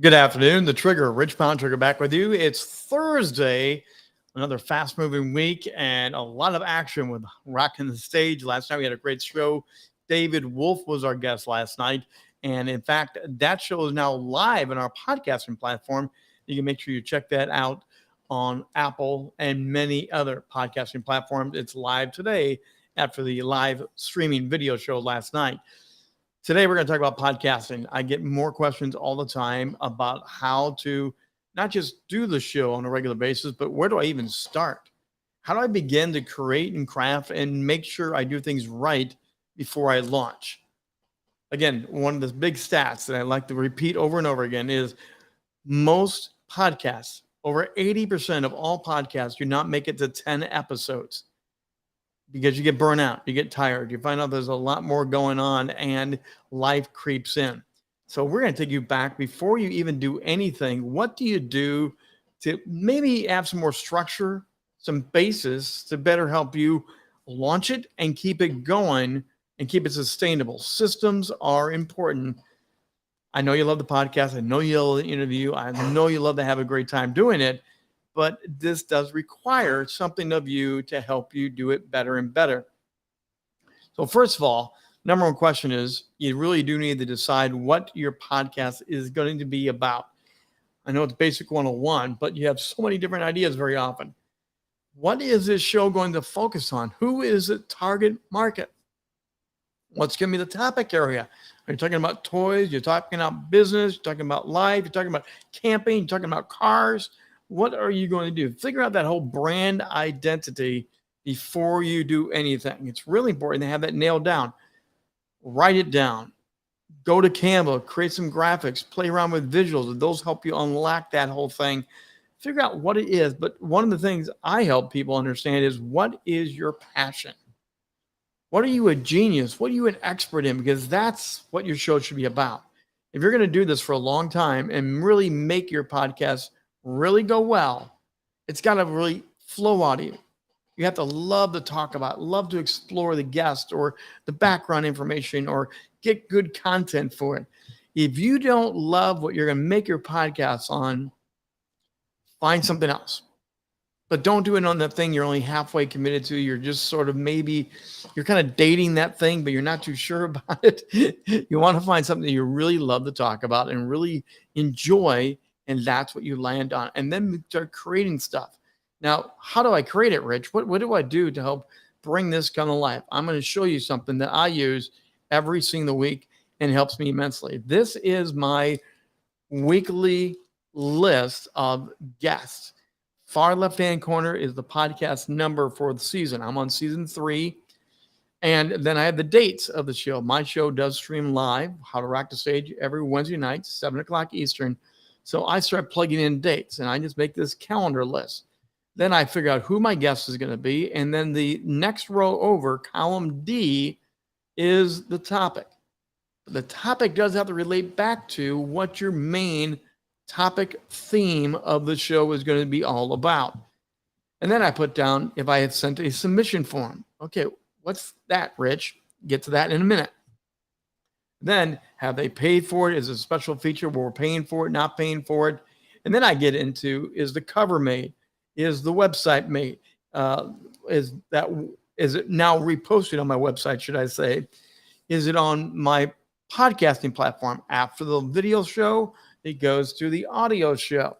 Good afternoon. The Trigger, Rich Pound Trigger back with you. It's Thursday, another fast moving week, and a lot of action with rocking the stage. Last night we had a great show. David Wolf was our guest last night. And in fact, that show is now live on our podcasting platform. You can make sure you check that out on Apple and many other podcasting platforms. It's live today after the live streaming video show last night. Today, we're going to talk about podcasting. I get more questions all the time about how to not just do the show on a regular basis, but where do I even start? How do I begin to create and craft and make sure I do things right before I launch? Again, one of the big stats that I like to repeat over and over again is most podcasts, over 80% of all podcasts, do not make it to 10 episodes because you get burnt out, you get tired, you find out there's a lot more going on and life creeps in. So we're going to take you back before you even do anything. What do you do to maybe have some more structure, some basis to better help you launch it and keep it going and keep it sustainable? Systems are important. I know you love the podcast. I know you love the interview. I know you love to have a great time doing it. But this does require something of you to help you do it better and better. So first of all, number one question is, you really do need to decide what your podcast is going to be about. I know it's basic 101, but you have so many different ideas very often. What is this show going to focus on? Who is the target market? What's going to be the topic area? Are you talking about toys? You're talking about business? You're talking about life? You're talking about camping? You're talking about cars? What are you going to do? Figure out that whole brand identity before you do anything. It's really important to have that nailed down. Write it down. Go to Canva, create some graphics, play around with visuals. Those help you unlock that whole thing. Figure out what it is. But one of the things I help people understand is, what is your passion? What are you a genius? What are you an expert in? Because that's what your show should be about. If you're going to do this for a long time and really make your podcast really go well, it's got to really flow out of you. You have to love to talk about, love to explore the guest or the background information or get good content for it. If you don't love what you're going to make your podcast on, find something else. But don't do it on the thing you're only halfway committed to. You're just sort of, maybe you're kind of dating that thing, but you're not too sure about it. You want to find something that you really love to talk about and really enjoy, and that's what you land on. And then start creating stuff. Now, how do I create it, Rich? What do I do to help bring this kind of life? I'm going to show you something that I use every single week and helps me immensely. This is my weekly list of guests. Far left-hand corner is the podcast number for the season. I'm on season 3. And then I have the dates of the show. My show does stream live, How to Rock the Stage, every Wednesday night, 7 o'clock Eastern. So I start plugging in dates, and I just make this calendar list. Then I figure out who my guest is going to be. And then the next row over, column D, is the topic. The topic does have to relate back to what your main topic theme of the show is going to be all about. And then I put down if I had sent a submission form. Okay, what's that, Rich? Get to that in a minute. Then, have they paid for it? Is it a special feature where we're paying for it, not paying for it? And then I get into, is the cover made? Is the website made? Is it now reposted on my website, should I say? Is it on my podcasting platform? After the video show, it goes to the audio show.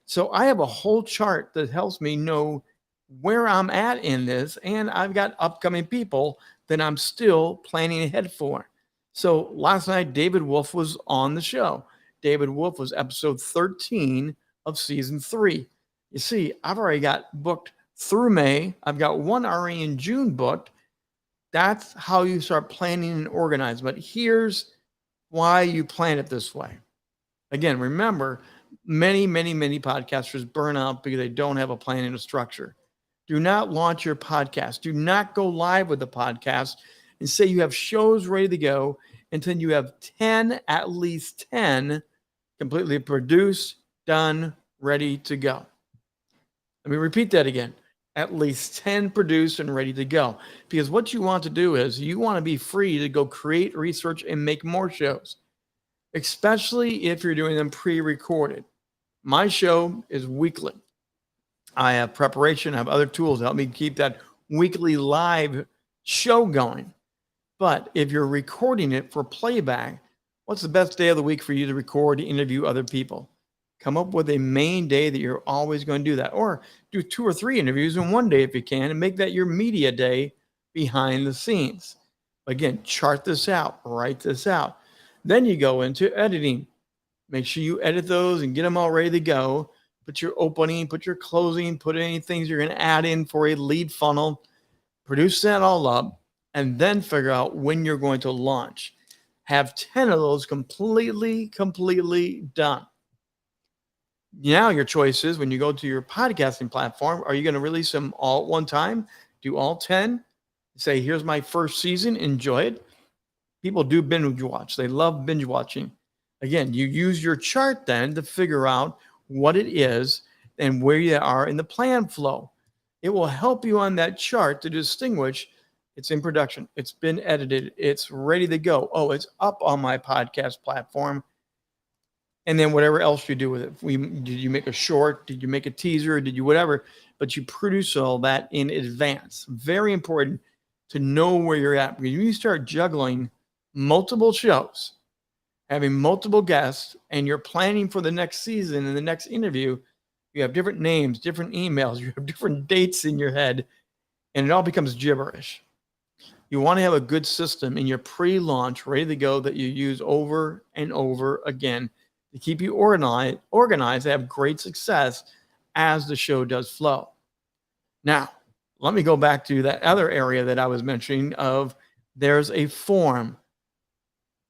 So I have a whole chart that helps me know where I'm at in this, and I've got upcoming people that I'm still planning ahead for. So last night, David Wolf was on the show. David Wolf was episode 13 of season 3. You see, I've already got booked through May. I've got one already in June booked. That's how you start planning and organizing. But here's why you plan it this way. Again, remember, many podcasters burn out because they don't have a plan and a structure. Do not launch your podcast. Do not go live with the podcast and say you have shows ready to go until you have 10, at least 10, completely produced, done, ready to go. Let me repeat that again. At least 10 produced and ready to go. Because what you want to do is you want to be free to go create, research, and make more shows. especially if you're doing them pre-recorded. My show is weekly. I have preparation, I have other tools to help me keep that weekly live show going. But if you're recording it for playback, what's the best day of the week for you to record, to interview other people? Come up with a main day that you're always going to do that. Or do 2 or 3 interviews in one day if you can, and make that your media day behind the scenes. Again, chart this out, write this out. Then you go into editing. Make sure you edit those and get them all ready to go. Put your opening, put your closing, put any things you're going to add in for a lead funnel. Produce that all up, and then figure out when you're going to launch. Have 10 of those completely done. Now your choice is, when you go to your podcasting platform, are you going to release them all at one time? Do all 10? Say, here's my first season, enjoy it. People do binge watch. They love binge watching. Again, you use your chart then to figure out what it is and where you are in the plan flow. It will help you on that chart to distinguish it's in production, it's been edited, it's ready to go. Oh, it's up on my podcast platform. And then whatever else you do with it. Did you make a short? Did you make a teaser? Did you whatever? But you produce all that in advance. Very important to know where you're at. Because when you start juggling multiple shows, having multiple guests, and you're planning for the next season and the next interview, you have different names, different emails, you have different dates in your head, and it all becomes gibberish. You want to have a good system in your pre-launch ready to go that you use over and over again to keep you organized, to have great success as the show does flow. Now, let me go back to that other area that I was mentioning of there's a form.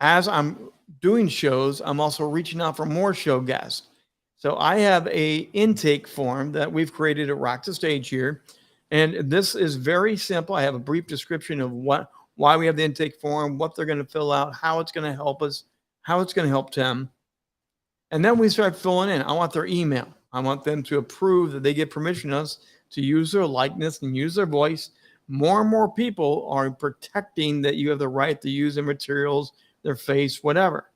As I'm doing shows, I'm also reaching out for more show guests. So I have a intake form that we've created at Rock the Stage here. And this is very simple. I have a brief description of why we have the intake form, what they're going to fill out, how it's going to help us, how it's going to help them. And then we start filling in. I want their email. I want them to approve that they get permission to us to use their likeness and use their voice. More and more people are protecting that you have the right to use their materials, their face, whatever.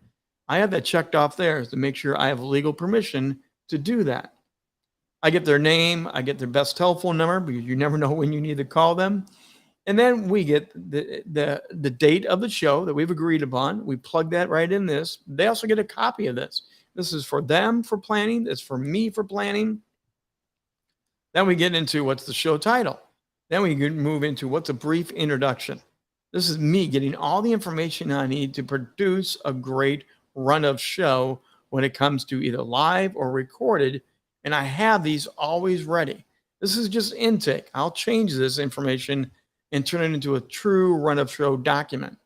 I have that checked off there to make sure I have legal permission to do that. I get their name, I get their best telephone number, because you never know when you need to call them. And then we get the date of the show that we've agreed upon. We plug that right in this. They also get a copy of this. This is for them for planning. It's for me for planning. Then we get into what's the show title. Then we move into what's a brief introduction. This is me getting all the information I need to produce a great run of show when it comes to either live or recorded. And I have these always ready. This is just intake. I'll change this information and turn it into a true run of show document.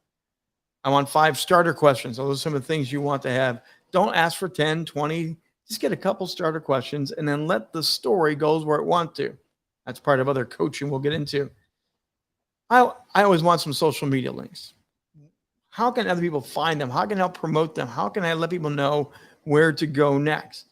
I want 5 starter questions. Those are some of the things you want to have. Don't ask for 10, 20. Just get a couple starter questions and then let the story go where it wants to. That's part of other coaching we'll get into. I always want some social media links. How can other people find them? How can I help promote them? How can I let people know where to go next?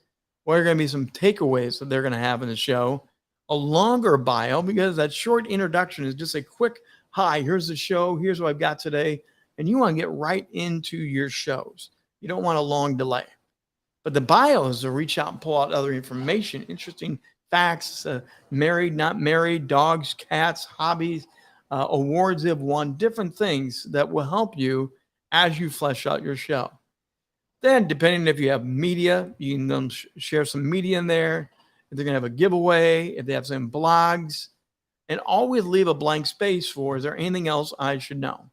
What are going to be some takeaways that they're going to have in the show? A longer bio, because that short introduction is just a quick, hi, here's the show. Here's what I've got today. And you want to get right into your shows. You don't want a long delay. But the bio is to reach out and pull out other information, interesting facts, married, not married, dogs, cats, hobbies, awards they've won, different things that will help you as you flesh out your show. Then, depending if you have media, you can share some media in there. If they're going to have a giveaway, if they have some blogs, and always leave a blank space for, is there anything else I should know?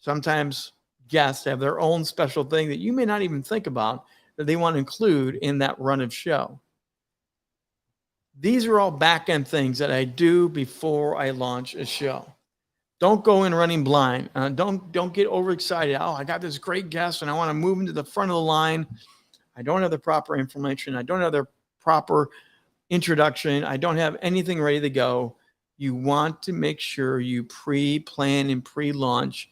Sometimes guests have their own special thing that you may not even think about that they want to include in that run of show. These are all back-end things that I do before I launch a show. Don't go in running blind. Don't get overexcited. Oh, I got this great guest and I want to move into the front of the line. I don't have the proper information. I don't have the proper introduction. I don't have anything ready to go. You want to make sure you pre-plan and pre-launch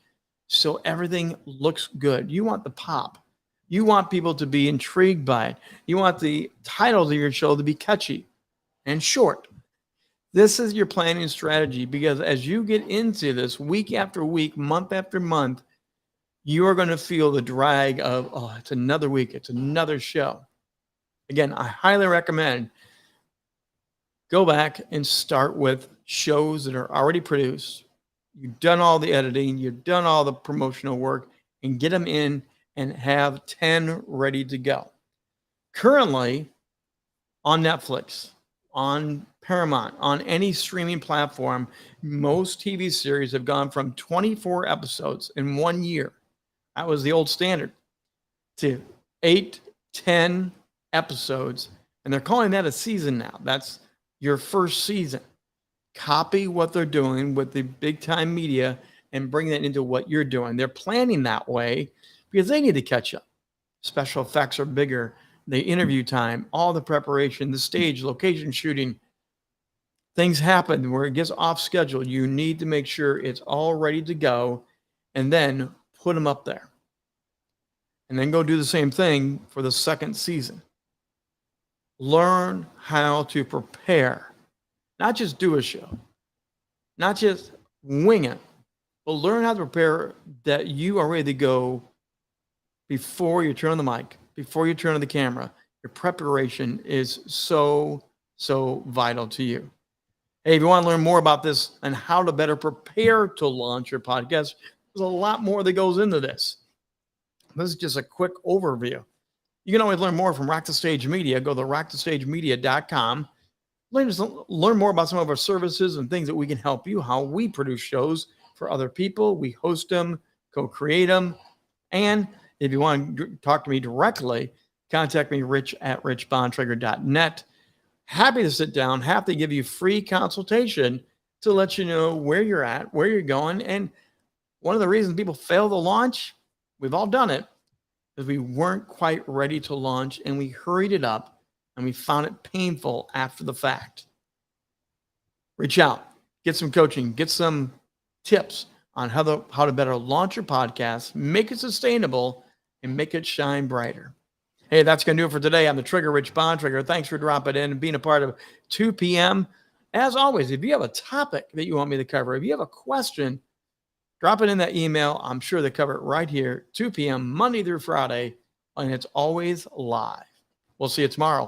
so everything looks good. You want the pop. You want people to be intrigued by it. You want the titles of your show to be catchy and short. This is your planning strategy, because as you get into this week after week, month after month, you are going to feel the drag of, oh, it's another week, it's another show. Again, I highly recommend go back and start with shows that are already produced. You've done all the editing, you've done all the promotional work, and get them in and have 10 ready to go. Currently, on Netflix, on Paramount, on any streaming platform, most TV series have gone from 24 episodes in 1 year. That was the old standard, to 8, 10 episodes. And they're calling that a season now. That's your first season. Copy what they're doing with the big time media and bring that into what you're doing. They're planning that way because they need to catch up. Special effects are bigger. The interview time, all the preparation, the stage, location shooting, things happen where it gets off schedule. You need to make sure it's all ready to go and then put them up there. And then go do the same thing for the second season. Learn how to prepare, not just do a show, not just wing it, but learn how to prepare that you are ready to go before you turn on the mic, before you turn on the camera. Your preparation is so vital to you. Hey, if you want to learn more about this and how to better prepare to launch your podcast, there's a lot more that goes into this. This is just a quick overview. You can always learn more from Rock the Stage Media. Go to rockthestagemedia.com. Learn more about some of our services and things that we can help you, how we produce shows for other people. We host them, co-create them. And if you want to talk to me directly, contact me, Rich at richbontrager.net. Happy to sit down, happy to give you free consultation to let you know where you're at, where you're going. And one of the reasons people fail to launch, we've all done it, is we weren't quite ready to launch and we hurried it up and we found it painful after the fact. Reach out, get some coaching, get some tips on how to better launch your podcast, make it sustainable, and make it shine brighter. Hey, that's going to do it for today. I'm the Trigger, Rich Bontrager. Thanks for dropping in and being a part of 2 p.m. As always, if you have a topic that you want me to cover, if you have a question, drop it in that email. I'm sure they cover it right here, 2 p.m., Monday through Friday, and it's always live. We'll see you tomorrow.